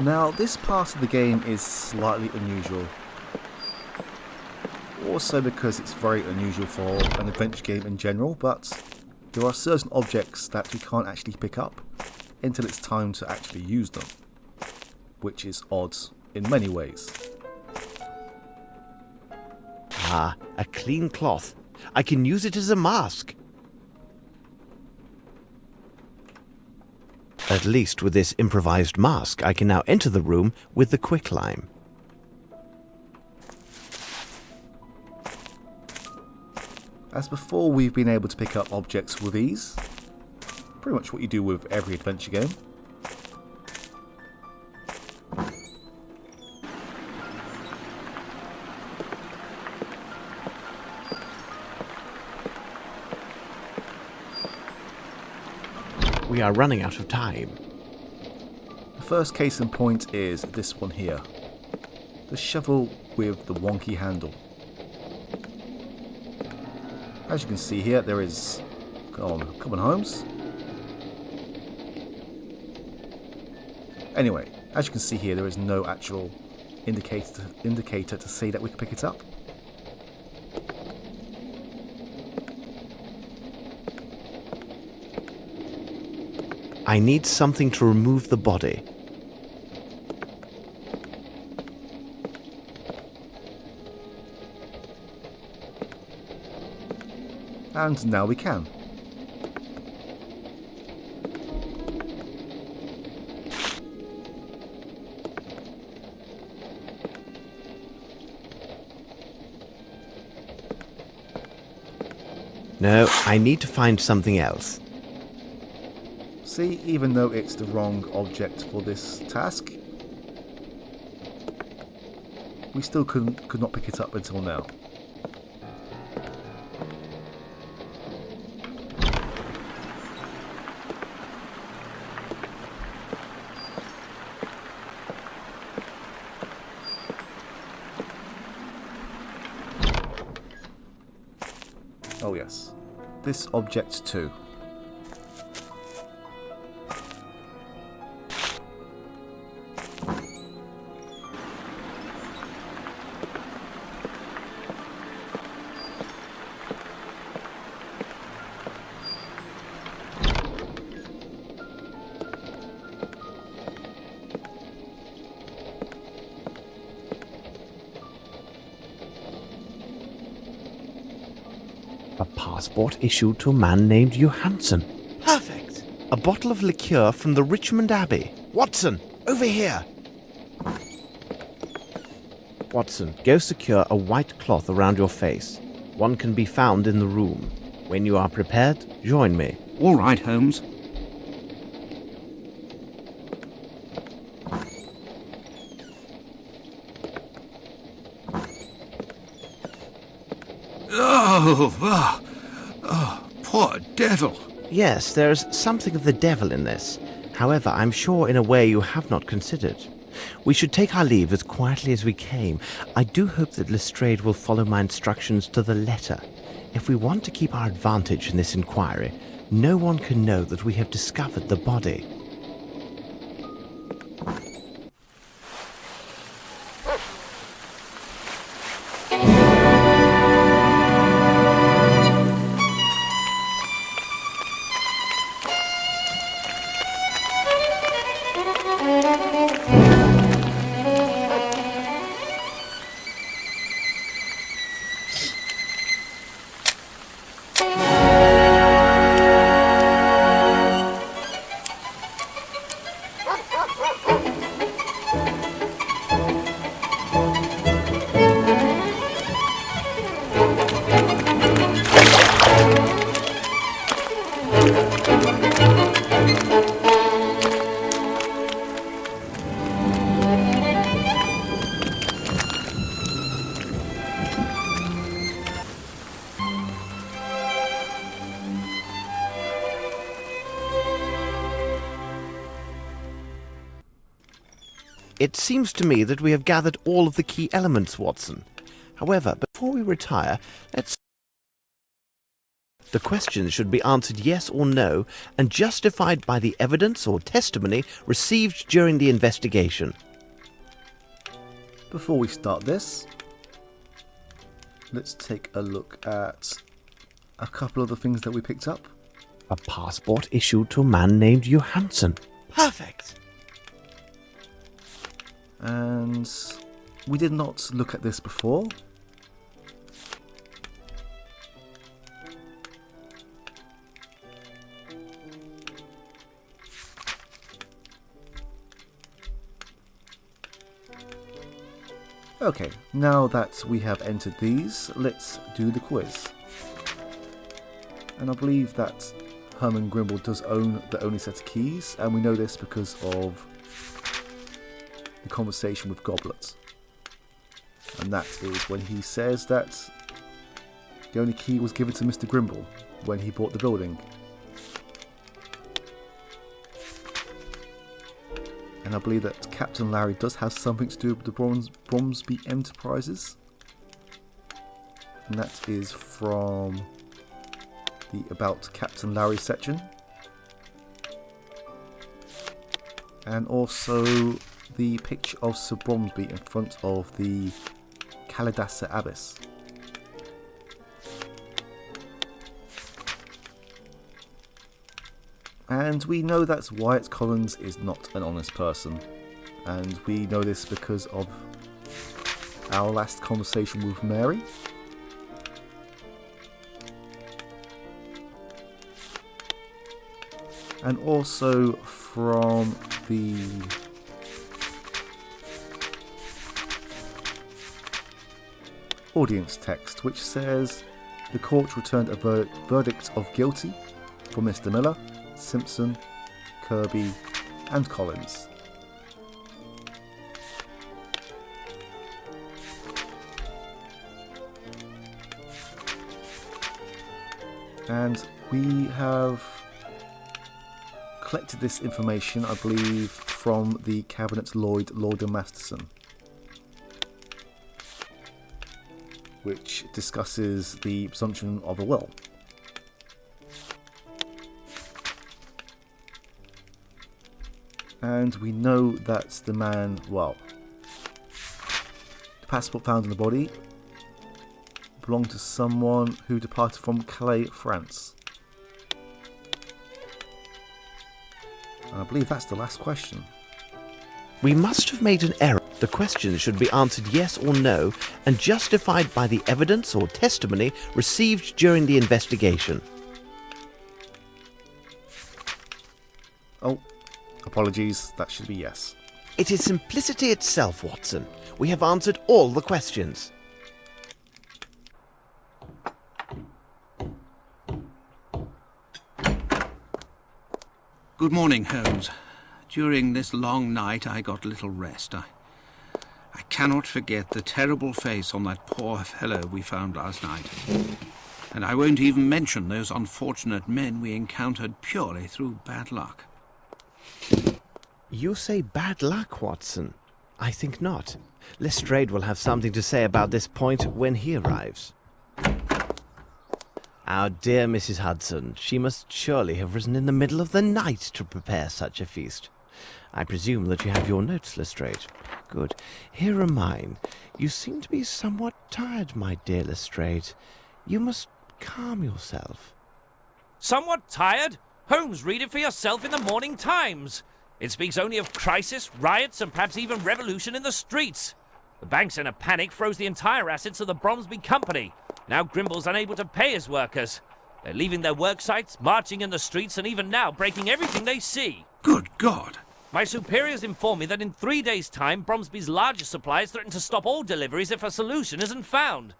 Now, this part of the game is slightly unusual. Also because it's very unusual for an adventure game in general, but there are certain objects that we can't actually pick up until it's time to actually use them, which is odd in many ways. Ah, a clean cloth. I can use it as a mask. At least with this improvised mask, I can now enter the room with the quicklime. As before, we've been able to pick up objects with ease. Pretty much what you do with every adventure game. We are running out of time. The first case in point is this one here. The shovel with the wonky handle. As you can see here, there is... Come on, Holmes. Anyway, as you can see here, there is no actual indicator to say that we can pick it up. I need something to remove the body. And now we can. No, I need to find something else. See, even though it's the wrong object for this task, we still could not pick it up until now. Oh yes, this object too. A passport issued to a man named Johansson. Perfect! A bottle of liqueur from the Richmond Abbey. Watson, over here! Watson, go secure a white cloth around your face. One can be found in the room. When you are prepared, join me. All right, Holmes. Oh, poor devil. Yes, there's something of the devil in this. However, I'm sure in a way you have not considered. We should take our leave as quietly as we came. I do hope that Lestrade will follow my instructions to the letter. If we want to keep our advantage in this inquiry, no one can know that we have discovered the body. It seems to me that we have gathered all of the key elements, Watson. However, before we retire, let's... The questions should be answered yes or no and justified by the evidence or testimony received during the investigation. Before we start this, let's take a look at a couple of the things that we picked up. A passport issued to a man named Johansson. Perfect! And we did not look at this before. Okay, now that we have entered these, let's do the quiz. And I believe that Herman Grimble does own the only set of keys, and we know this because of the conversation with Goblet. And that is when he says that the only key was given to Mr. Grimble when he bought the building. And I believe that Captain Larry does have something to do with the Bromsby Enterprises. And that is from the About Captain Larry section. And also the picture of Sir Bromsby in front of the Kalidasa Abyss. And we know that Wyatt Collins is not an honest person. And we know this because of our last conversation with Mary. And also from the audience text, which says the court returned a verdict of guilty for Mr. Miller, Simpson, Kirby and Collins. And we have collected this information, I believe, from the Cabinet Lloyd and Masterson, which discusses the presumption of a will. And we know that the man, well, the passport found in the body belonged to someone who departed from Calais, France. And I believe that's the last question. We must have made an error. The questions should be answered yes or no and justified by the evidence or testimony received during the investigation. Oh, apologies, that should be yes. It is simplicity itself, Watson. We have answered all the questions. Good morning, Holmes. During this long night I got little rest. I cannot forget the terrible face on that poor fellow we found last night. And I won't even mention those unfortunate men we encountered purely through bad luck. You say bad luck, Watson? I think not. Lestrade will have something to say about this point when he arrives. Our dear Mrs. Hudson, she must surely have risen in the middle of the night to prepare such a feast. I presume that you have your notes, Lestrade. Good. Here are mine. You seem to be somewhat tired, my dear Lestrade. You must calm yourself. Somewhat tired? Holmes, read it for yourself in the Morning Times. It speaks only of crisis, riots, and perhaps even revolution in the streets. The bank's in a panic, froze the entire assets of the Bromsby Company. Now Grimble's unable to pay his workers. They're leaving their work sites, marching in the streets, and even now breaking everything they see. Good God! My superiors inform me that in 3 days' time, Bromsby's largest suppliers threaten to stop all deliveries if a solution isn't found.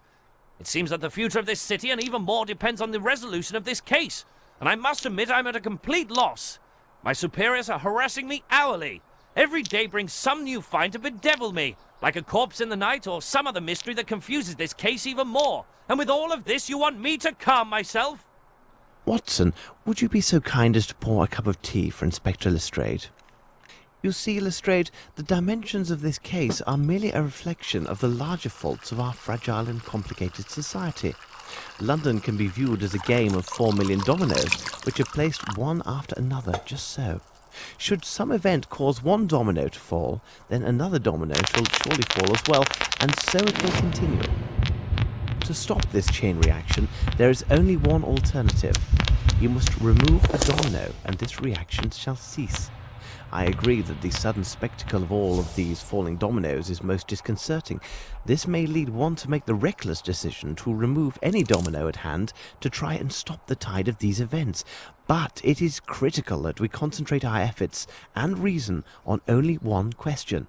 It seems that the future of this city and even more depends on the resolution of this case, and I must admit I'm at a complete loss. My superiors are harassing me hourly. Every day brings some new find to bedevil me, like a corpse in the night or some other mystery that confuses this case even more. And with all of this, you want me to calm myself? Watson, would you be so kind as to pour a cup of tea for Inspector Lestrade? You see, Lestrade, the dimensions of this case are merely a reflection of the larger faults of our fragile and complicated society. London can be viewed as a game of 4 million dominoes, which are placed one after another, just so. Should some event cause one domino to fall, then another domino shall surely fall as well, and so it will continue. To stop this chain reaction, there is only one alternative. You must remove a domino, and this reaction shall cease. I agree that the sudden spectacle of all of these falling dominoes is most disconcerting. This may lead one to make the reckless decision to remove any domino at hand to try and stop the tide of these events. But it is critical that we concentrate our efforts and reason on only one question.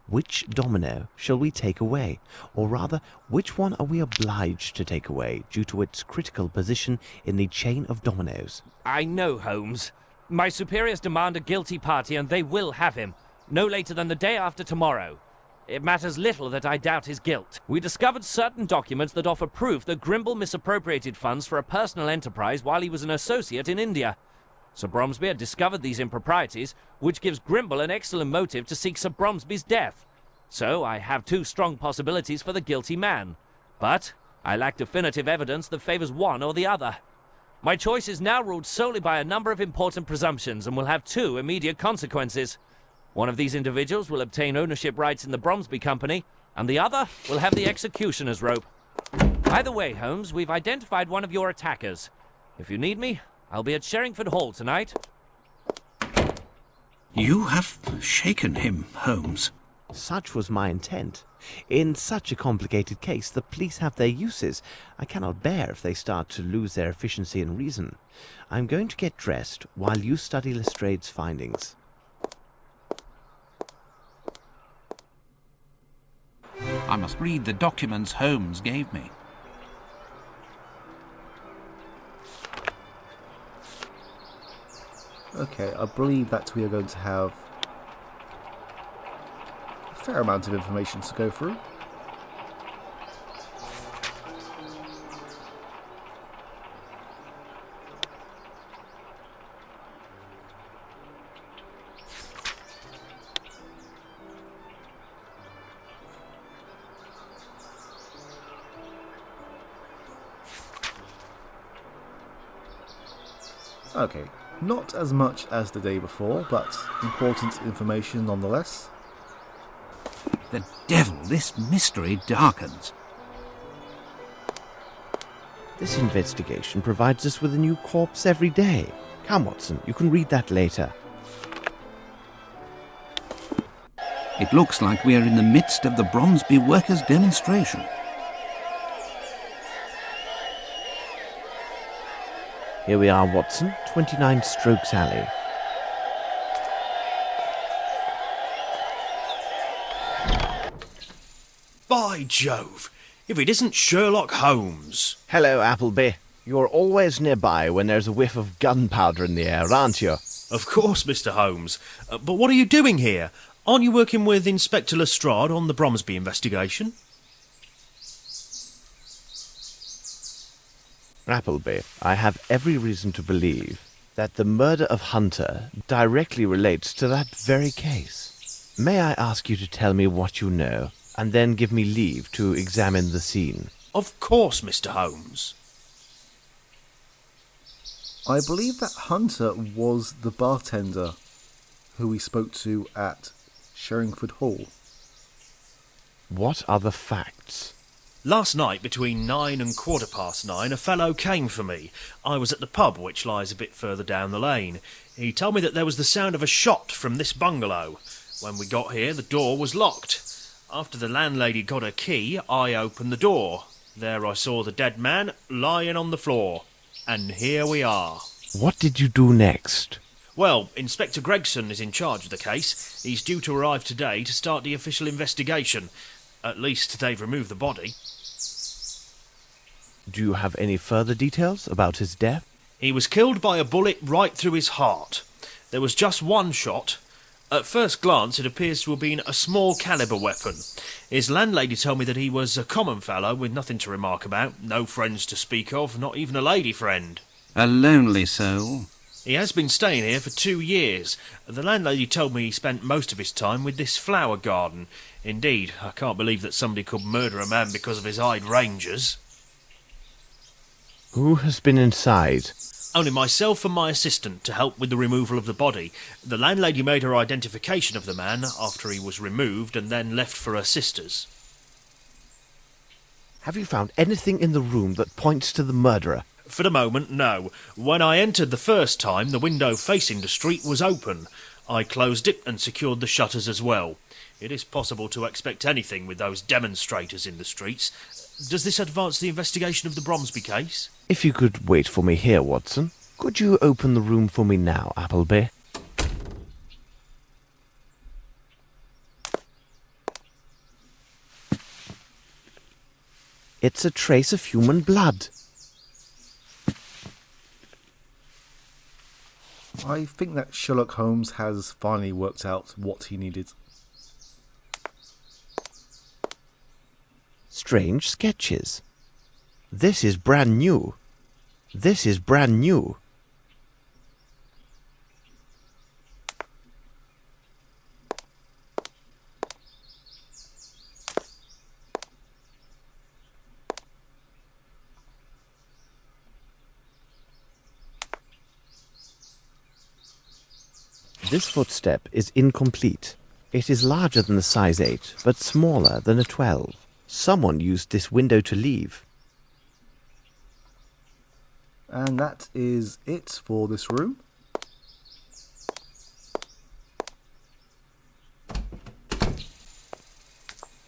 Which domino shall we take away? Or rather, which one are we obliged to take away due to its critical position in the chain of dominoes? I know, Holmes. My superiors demand a guilty party, and they will have him, no later than the day after tomorrow. It matters little that I doubt his guilt. We discovered certain documents that offer proof that Grimble misappropriated funds for a personal enterprise while he was an associate in India. Sir Bromsby had discovered these improprieties, which gives Grimble an excellent motive to seek Sir Bromsby's death. So I have two strong possibilities for the guilty man. But I lack definitive evidence that favors one or the other. My choice is now ruled solely by a number of important presumptions and will have two immediate consequences. One of these individuals will obtain ownership rights in the Bromsby Company, and the other will have the executioner's rope. Either way, Holmes, we've identified one of your attackers. If you need me, I'll be at Sherringford Hall tonight. You have shaken him, Holmes. Such was my intent. In such a complicated case, the police have their uses. I cannot bear if they start to lose their efficiency and reason. I'm going to get dressed while you study Lestrade's findings. I must read the documents Holmes gave me. Okay, I believe that we are going to have a fair amount of information to go through. Okay, not as much as the day before, but important information nonetheless. The devil, this mystery darkens. This investigation provides us with a new corpse every day. Come, Watson, you can read that later. It looks like we are in the midst of the Bromsby workers' demonstration. Here we are, Watson, 29 Strokes Alley. By Jove, if it isn't Sherlock Holmes. Hello, Appleby. You're always nearby when there's a whiff of gunpowder in the air, aren't you? Of course, Mr. Holmes. But what are you doing here? Aren't you working with Inspector Lestrade on the Bromsby investigation? Appleby, I have every reason to believe that the murder of Hunter directly relates to that very case. May I ask you to tell me what you know, and then give me leave to examine the scene? Of course, Mr. Holmes. I believe that Hunter was the bartender who we spoke to at Sherringford Hall. What are the facts? Last night, between 9 and 9:15, a fellow came for me. I was at the pub, which lies a bit further down the lane. He told me that there was the sound of a shot from this bungalow. When we got here, the door was locked. After the landlady got her key, I opened the door. There I saw the dead man lying on the floor. And here we are. What did you do next? Well, Inspector Gregson is in charge of the case. He's due to arrive today to start the official investigation. At least they've removed the body. Do you have any further details about his death? He was killed by a bullet right through his heart. There was just one shot. At first glance, it appears to have been a small caliber weapon. His landlady told me that he was a common fellow with nothing to remark about, no friends to speak of, not even a lady friend. A lonely soul. He has been staying here for 2 years. The landlady told me he spent most of his time with this flower garden. Indeed, I can't believe that somebody could murder a man because of his hydrangeas. Who has been inside? Only myself and my assistant to help with the removal of the body. The landlady made her identification of the man after he was removed and then left for her sisters. Have you found anything in the room that points to the murderer? For the moment, no. When I entered the first time, the window facing the street was open. I closed it and secured the shutters as well. It is possible to expect anything with those demonstrators in the streets. Does this advance the investigation of the Bromsby case? If you could wait for me here, Watson. Could you open the room for me now, Appleby? It's a trace of human blood. I think that Sherlock Holmes has finally worked out what he needed. Strange sketches. This is brand new. This is brand new. This footstep is incomplete. It is larger than a size 8, but smaller than a 12. Someone used this window to leave. And that is it for this room.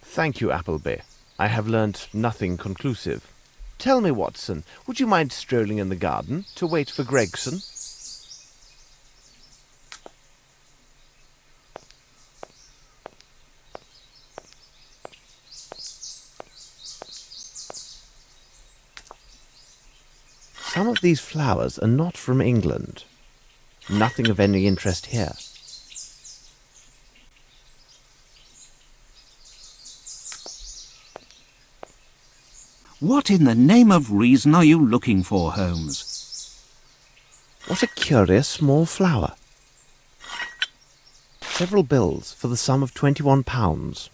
Thank you, Appleby. I have learnt nothing conclusive. Tell me, Watson, would you mind strolling in the garden to wait for Gregson? Some of these flowers are not from England. Nothing of any interest here. What in the name of reason are you looking for, Holmes? What a curious small flower. Several bills for the sum of £21.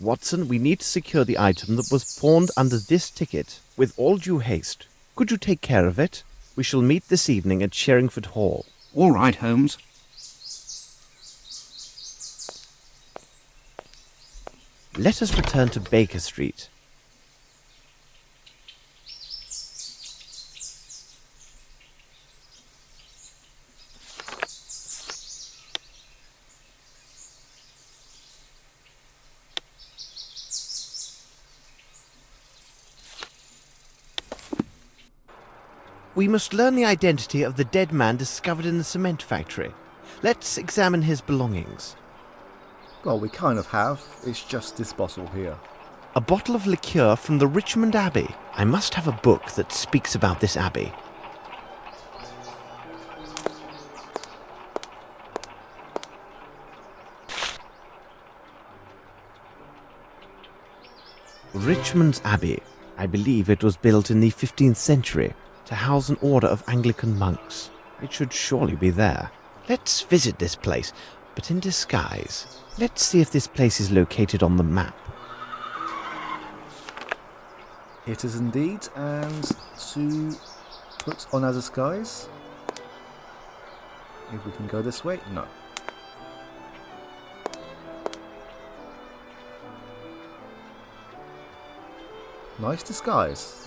Watson, we need to secure the item that was pawned under this ticket with all due haste. Could you take care of it? We shall meet this evening at Sherringford Hall. All right, Holmes. Let us return to Baker Street. We must learn the identity of the dead man discovered in the cement factory. Let's examine his belongings. Well, we kind of have. It's just this bottle here. A bottle of liqueur from the Richmond Abbey. I must have a book that speaks about this abbey. Richmond's Abbey. I believe it was built in the 15th century to house an order of Anglican monks. It should surely be there. Let's visit this place, but in disguise. Let's see if this place is located on the map. It is indeed, and to put on as a disguise, if we can go this way, no. Nice disguise.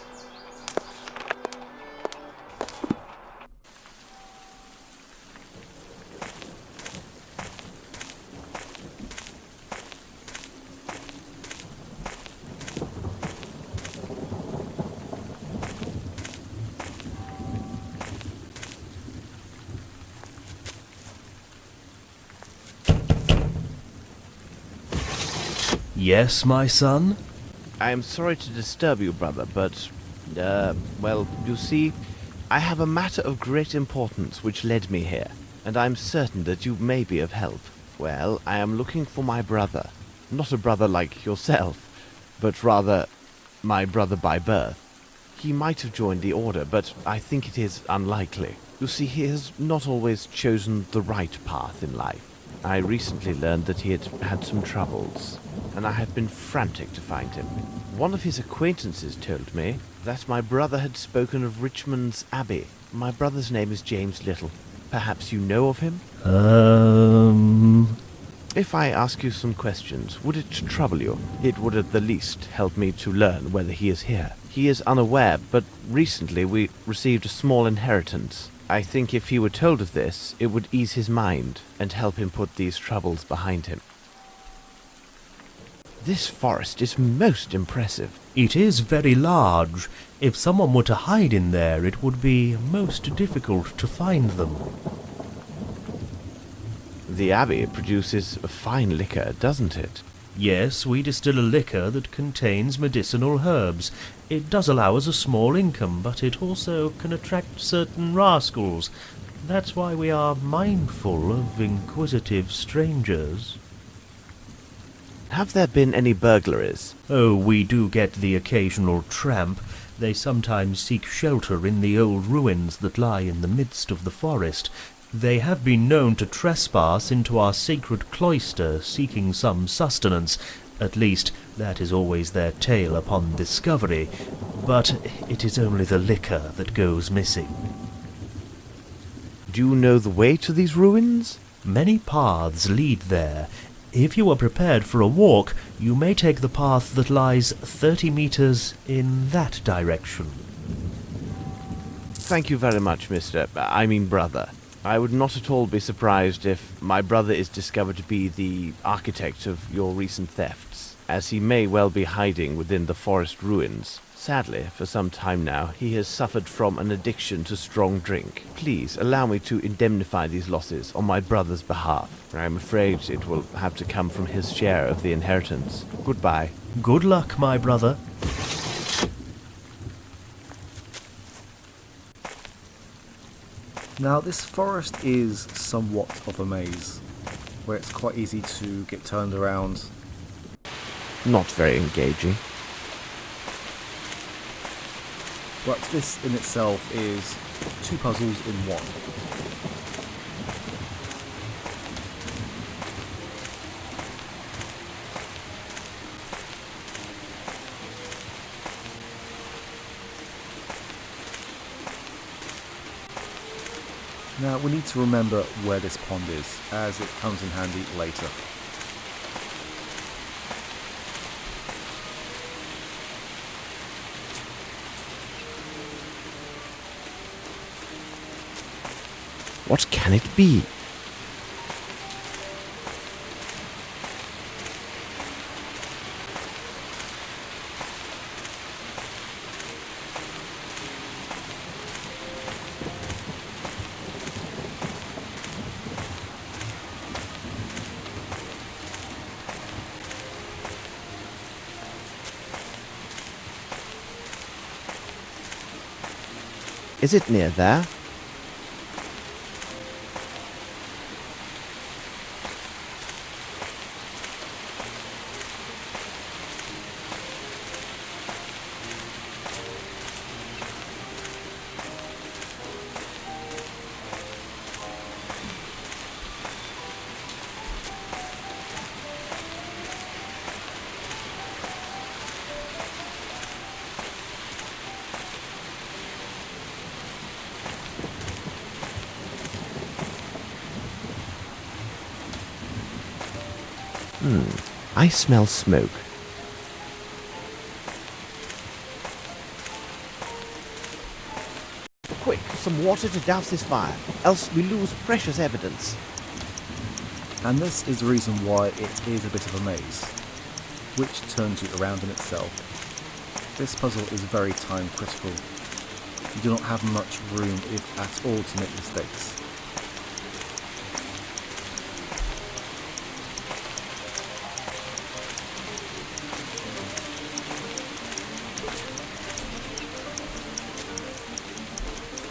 Yes, my son? I am sorry to disturb you, brother, but, well, you see, I have a matter of great importance which led me here, and I am certain that you may be of help. Well, I am looking for my brother. Not a brother like yourself, but rather my brother by birth. He might have joined the order, but I think it is unlikely. You see, he has not always chosen the right path in life. I recently learned that he had had some troubles, and I have been frantic to find him. One of his acquaintances told me that my brother had spoken of Richmond's Abbey. My brother's name is James Little. Perhaps you know of him? If I ask you some questions, would it trouble you? It would at the least help me to learn whether he is here. He is unaware, but recently we received a small inheritance. I think if he were told of this, it would ease his mind and help him put these troubles behind him. This forest is most impressive. It is very large. If someone were to hide in there, it would be most difficult to find them. The Abbey produces a fine liquor, doesn't it? Yes, we distill a liquor that contains medicinal herbs. It does allow us a small income, but it also can attract certain rascals. That's why we are mindful of inquisitive strangers. Have there been any burglaries? Oh, we do get the occasional tramp. They sometimes seek shelter in the old ruins that lie in the midst of the forest. They have been known to trespass into our sacred cloister, seeking some sustenance. At least, that is always their tale upon discovery. But it is only the liquor that goes missing. Do you know the way to these ruins? Many paths lead there. If you are prepared for a walk, you may take the path that lies 30 meters in that direction. Thank you very much, brother. I would not at all be surprised if my brother is discovered to be the architect of your recent thefts, as he may well be hiding within the forest ruins. Sadly, for some time now, he has suffered from an addiction to strong drink. Please allow me to indemnify these losses on my brother's behalf. I am afraid it will have to come from his share of the inheritance. Goodbye. Good luck, my brother. Now, this forest is somewhat of a maze, where it's quite easy to get turned around. Not very engaging. But this in itself is 2 puzzles in one. Now we need to remember where this pond is, as it comes in handy later. What can it be? Is it near there? I smell smoke. Quick, some water to douse this fire, else we lose precious evidence. And this is the reason why it is a bit of a maze, which turns you around in itself. This puzzle is very time critical. You do not have much room, if at all, to make mistakes.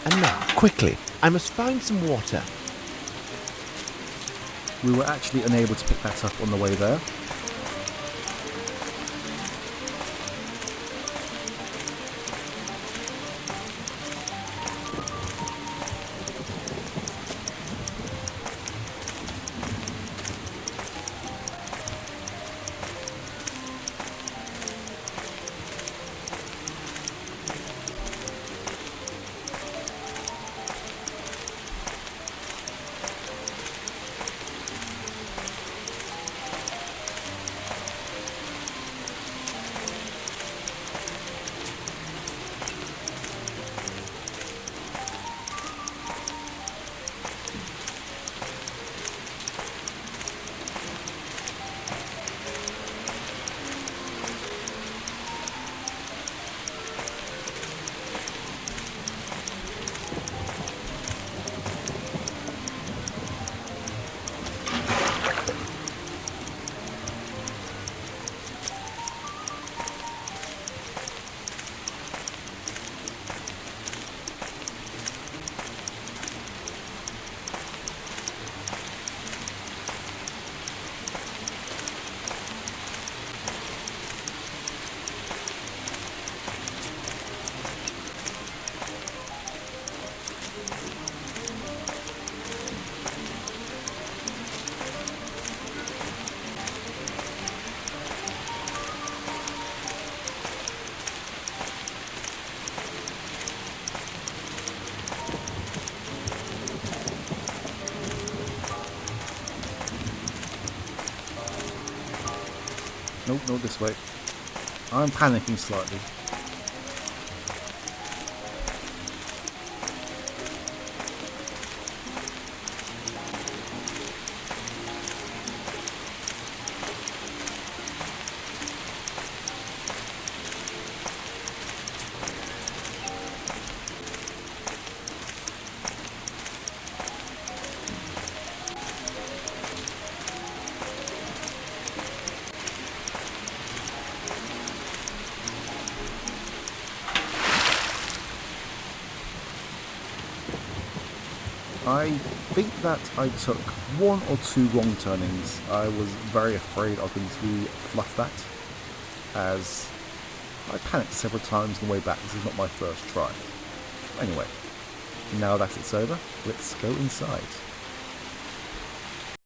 And now, quickly, I must find some water. We were actually unable to pick that up on the way there. Nope, not this way. I'm panicking slightly. I think that I took one or two wrong turnings. I was very afraid I was going to fluff that, as I panicked several times on the way back. This is not my first try. Anyway, now that it's over, let's go inside.